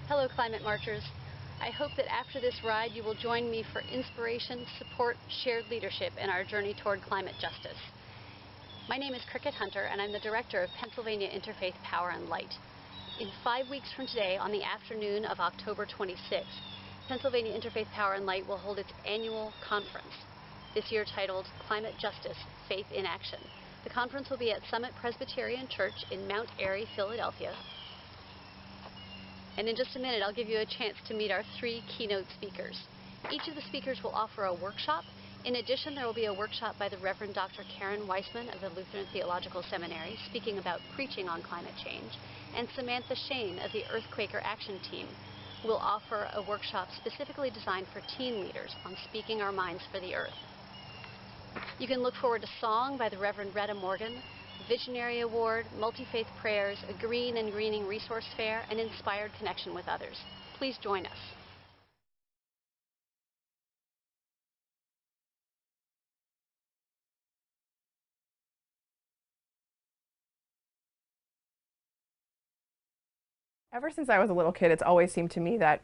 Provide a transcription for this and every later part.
Hello, climate marchers. I hope that after this ride you will join me for inspiration, support, shared leadership in our journey toward climate justice. My name is Cricket Hunter, and I'm the director of Pennsylvania Interfaith Power and Light. In 5 weeks from today, on the afternoon of October 26th, Pennsylvania Interfaith Power and Light will hold its annual conference, this year titled Climate Justice, Faith in Action. The conference will be at Summit Presbyterian Church in Mount Airy, Philadelphia. And in just a minute, I'll give you a chance to meet our 3 keynote speakers. Each of the speakers will offer a workshop. In addition, there will be a workshop by the Reverend Dr. Karen Weissman of the Lutheran Theological Seminary speaking about preaching on climate change, and Samantha Shane of the Earthquaker Action Team will offer a workshop specifically designed for teen leaders on speaking our minds for the earth. You can look forward to song by the Reverend Retta Morgan, Visionary Award, multi-faith prayers, a green and greening resource fair, and inspired connection with others. Please join us. Ever since I was a little kid, it's always seemed to me that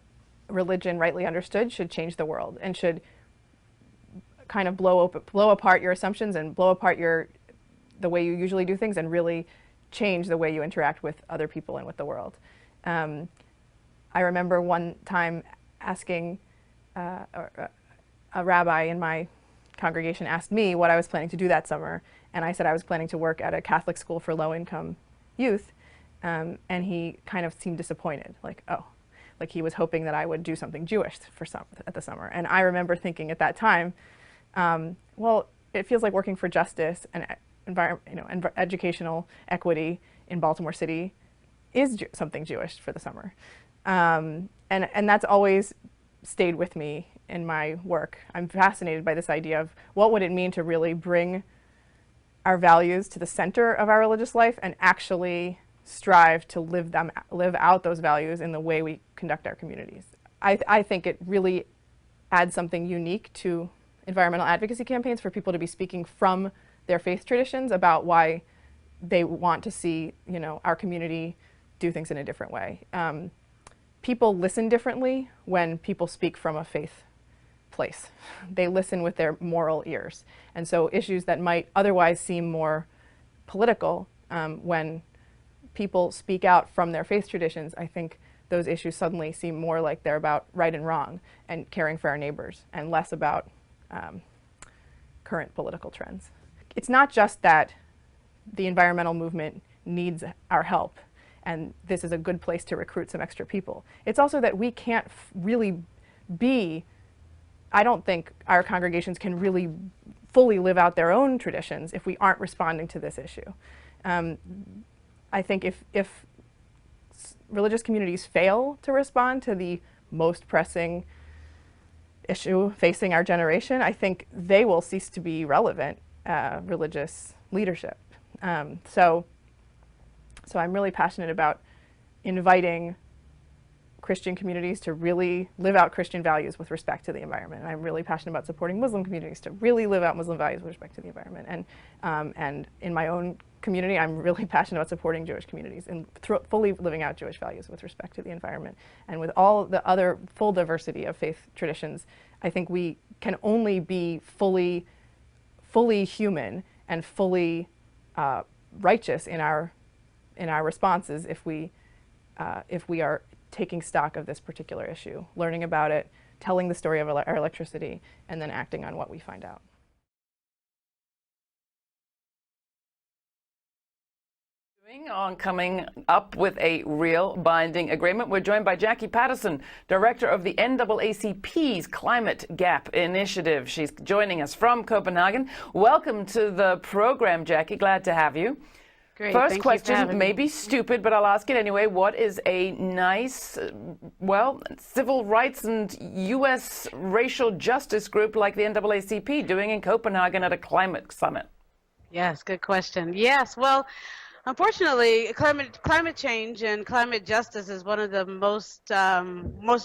religion, rightly understood, should change the world and should kind of blow apart your assumptions and blow apart the way you usually do things and really change the way you interact with other people and with the world. I remember one time asking a rabbi in my congregation asked me what I was planning to do that summer, and I said I was planning to work at a Catholic school for low-income youth, and he kind of seemed disappointed, like, oh, like he was hoping that I would do something Jewish at the summer. And I remember thinking at that time, well, it feels like working for justice and educational equity in Baltimore City is something Jewish for the summer. And that's always stayed with me in my work. I'm fascinated by this idea of what would it mean to really bring our values to the center of our religious life and actually strive to live out those values in the way we conduct our communities. I think it really adds something unique to environmental advocacy campaigns for people to be speaking from their faith traditions about why they want to see, our community do things in a different way. People listen differently when people speak from a faith place. They listen with their moral ears. And so issues that might otherwise seem more political, when people speak out from their faith traditions, I think those issues suddenly seem more like they're about right and wrong and caring for our neighbors and less about current political trends. It's not just that the environmental movement needs our help and this is a good place to recruit some extra people. It's also that we can't really I don't think our congregations can really fully live out their own traditions if we aren't responding to this issue. I think if religious communities fail to respond to the most pressing issue facing our generation, I think they will cease to be relevant religious leadership. So I'm really passionate about inviting Christian communities to really live out Christian values with respect to the environment. And I'm really passionate about supporting Muslim communities to really live out Muslim values with respect to the environment. And in my own community, I'm really passionate about supporting Jewish communities and fully living out Jewish values with respect to the environment. And with all the other full diversity of faith traditions, I think we can only be fully human and fully righteous in our responses if we are taking stock of this particular issue, learning about it, telling the story of our electricity, and then acting on what we find out. On coming up with a real binding agreement. We're joined by Jackie Patterson, director of the NAACP's Climate Gap Initiative. She's joining us from Copenhagen. Welcome to the program, Jackie. Glad to have you. Great. First question may be stupid, but I'll ask it anyway. What is a nice, civil rights and U.S. racial justice group like the NAACP doing in Copenhagen at a climate summit? Yes, good question. Yes, well, unfortunately, climate change and climate justice is one of the most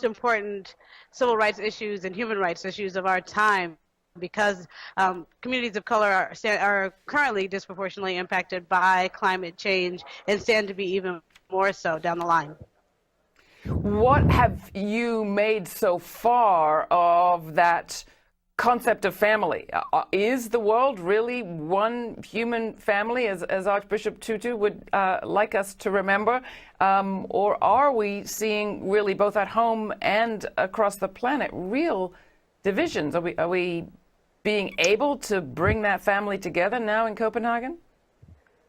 important civil rights issues and human rights issues of our time, because communities of color are currently disproportionately impacted by climate change and stand to be even more so down the line. What have you made so far of that concept of family? Is the world really one human family, as Archbishop Tutu would like us to remember? Or are we seeing really, both at home and across the planet, real divisions? Are we being able to bring that family together now in Copenhagen?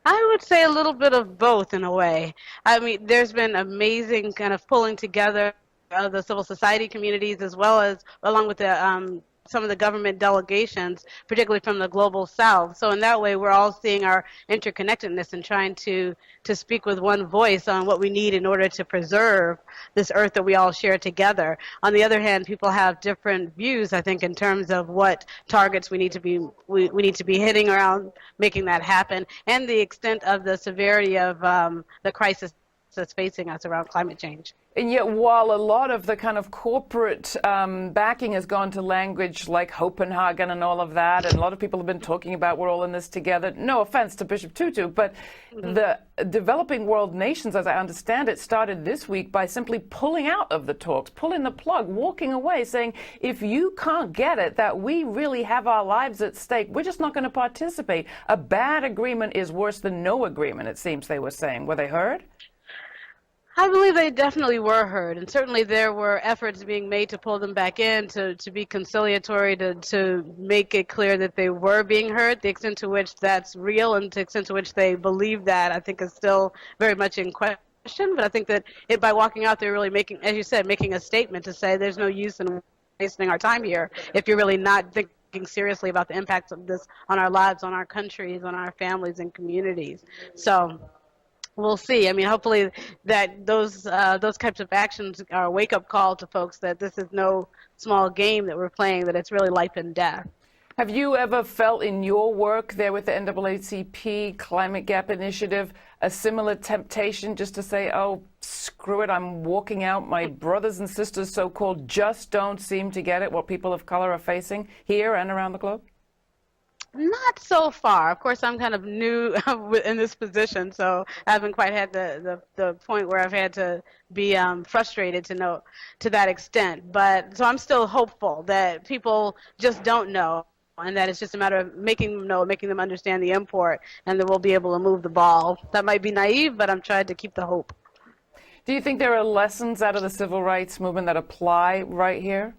I would say a little bit of both in a way. I mean, there's been amazing kind of pulling together of the civil society communities, as well as along with the some of the government delegations, particularly from the global south. So in that way, we're all seeing our interconnectedness and trying to speak with one voice on what we need in order to preserve this earth that we all share together. On the other hand, people have different views, I think, in terms of what targets we need to be hitting around making that happen, and the extent of the severity of the crisis that's facing us around climate change. And yet, while a lot of the kind of corporate backing has gone to language like Copenhagen and all of that, and a lot of people have been talking about we're all in this together, no offense to Bishop Tutu, but the developing world nations, as I understand it, started this week by simply pulling out of the talks, pulling the plug, walking away, saying, if you can't get it, that we really have our lives at stake, we're just not going to participate. A bad agreement is worse than no agreement, it seems they were saying. Were they heard? I believe they definitely were heard, and certainly there were efforts being made to pull them back in, to be conciliatory, to make it clear that they were being heard. The extent to which that's real and the extent to which they believe that, I think, is still very much in question. But I think that by walking out, they're really making, as you said, making a statement to say there's no use in wasting our time here if you're really not thinking seriously about the impacts of this on our lives, on our countries, on our families and communities. So we'll see. I mean, hopefully that those types of actions are a wake-up call to folks that this is no small game that we're playing, that it's really life and death. Have you ever felt in your work there with the NAACP Climate Gap Initiative a similar temptation just to say, oh, screw it, I'm walking out, my brothers and sisters so-called just don't seem to get it, what people of color are facing here and around the globe? Not so far. Of course, I'm kind of new in this position, so I haven't quite had the point where I've had to be frustrated to that extent. But so I'm still hopeful that people just don't know, and that it's just a matter of making them know, making them understand the import, and that we'll be able to move the ball. That might be naive, but I'm trying to keep the hope. Do you think there are lessons out of the civil rights movement that apply right here?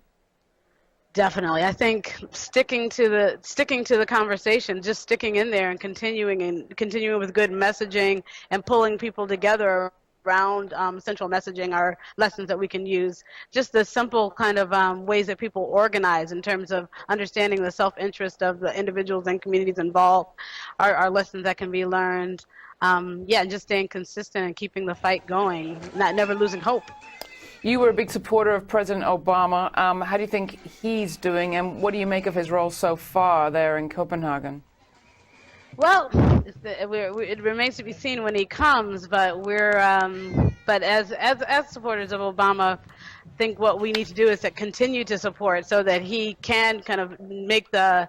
Definitely. I think sticking to the conversation, just sticking in there and continuing with good messaging and pulling people together around central messaging are lessons that we can use. Just the simple kind of ways that people organize in terms of understanding the self-interest of the individuals and communities involved are lessons that can be learned. Just staying consistent and keeping the fight going, never losing hope. You were a big supporter of President Obama. How do you think he's doing, and what do you make of his role so far there in Copenhagen? Well, it remains to be seen when he comes, but but as supporters of Obama, I think what we need to do is to continue to support so that he can kind of make the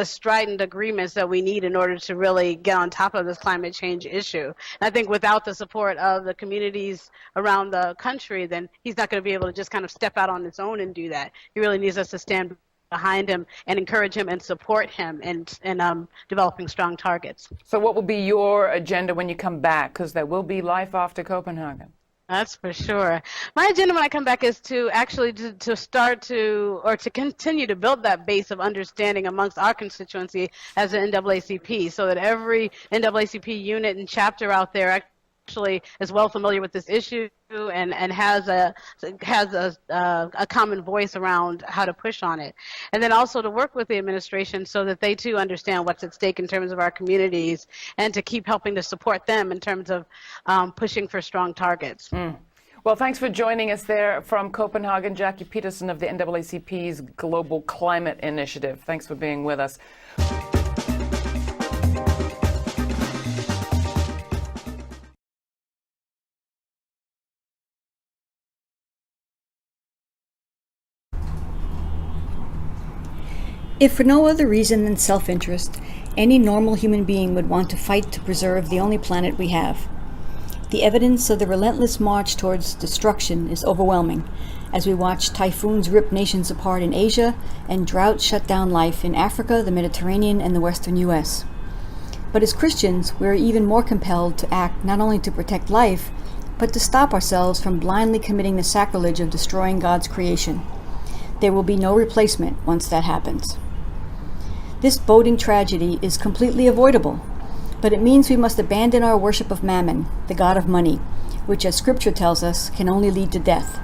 strident agreements that we need in order to really get on top of this climate change issue. And I think without the support of the communities around the country, then he's not going to be able to just kind of step out on his own and do that. He really needs us to stand behind him and encourage him and support him in developing strong targets. So what will be your agenda when you come back? Because there will be life after Copenhagen. That's for sure. My agenda when I come back is to actually to start to, or to continue to build that base of understanding amongst our constituency as the NAACP, so that every NAACP unit and chapter out there actually is well familiar with this issue and has a common voice around how to push on it. And then also to work with the administration so that they too understand what's at stake in terms of our communities, and to keep helping to support them in terms of pushing for strong targets. Well, thanks for joining us there from Copenhagen, Jackie Peterson of the NAACP's Global Climate Initiative. Thanks for being with us. If for no other reason than self-interest, any normal human being would want to fight to preserve the only planet we have. The evidence of the relentless march towards destruction is overwhelming, as we watch typhoons rip nations apart in Asia and droughts shut down life in Africa, the Mediterranean, and the western U.S. But as Christians, we are even more compelled to act not only to protect life, but to stop ourselves from blindly committing the sacrilege of destroying God's creation. There will be no replacement once that happens. This boding tragedy is completely avoidable, but it means we must abandon our worship of Mammon, the god of money, which, as Scripture tells us, can only lead to death.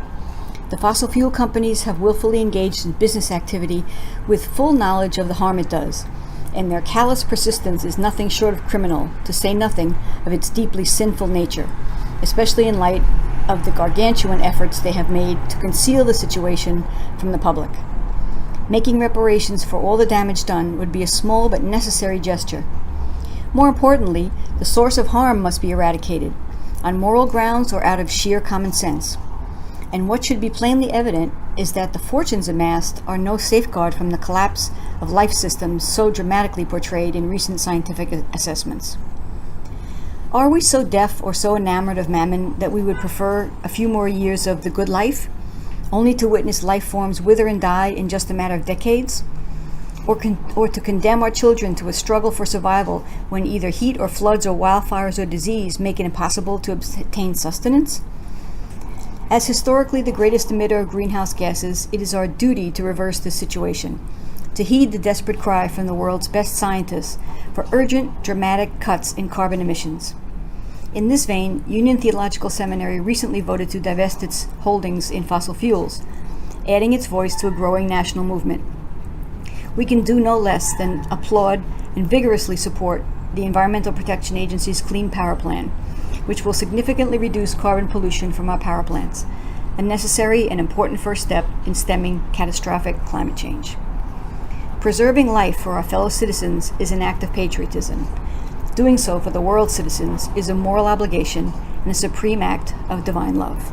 The fossil fuel companies have willfully engaged in business activity with full knowledge of the harm it does, and their callous persistence is nothing short of criminal, to say nothing of its deeply sinful nature, especially in light of the gargantuan efforts they have made to conceal the situation from the public. Making reparations for all the damage done would be a small but necessary gesture. More importantly, the source of harm must be eradicated, on moral grounds or out of sheer common sense. And what should be plainly evident is that the fortunes amassed are no safeguard from the collapse of life systems so dramatically portrayed in recent scientific assessments. Are we so deaf or so enamored of Mammon that we would prefer a few more years of the good life, only to witness life forms wither and die in just a matter of decades? Or to condemn our children to a struggle for survival when either heat or floods or wildfires or disease make it impossible to obtain sustenance? As historically the greatest emitter of greenhouse gases, it is our duty to reverse this situation, to heed the desperate cry from the world's best scientists for urgent, dramatic cuts in carbon emissions. In this vein, Union Theological Seminary recently voted to divest its holdings in fossil fuels, adding its voice to a growing national movement. We can do no less than applaud and vigorously support the Environmental Protection Agency's Clean Power Plan, which will significantly reduce carbon pollution from our power plants, a necessary and important first step in stemming catastrophic climate change. Preserving life for our fellow citizens is an act of patriotism. Doing so for the world's citizens is a moral obligation and a supreme act of divine love.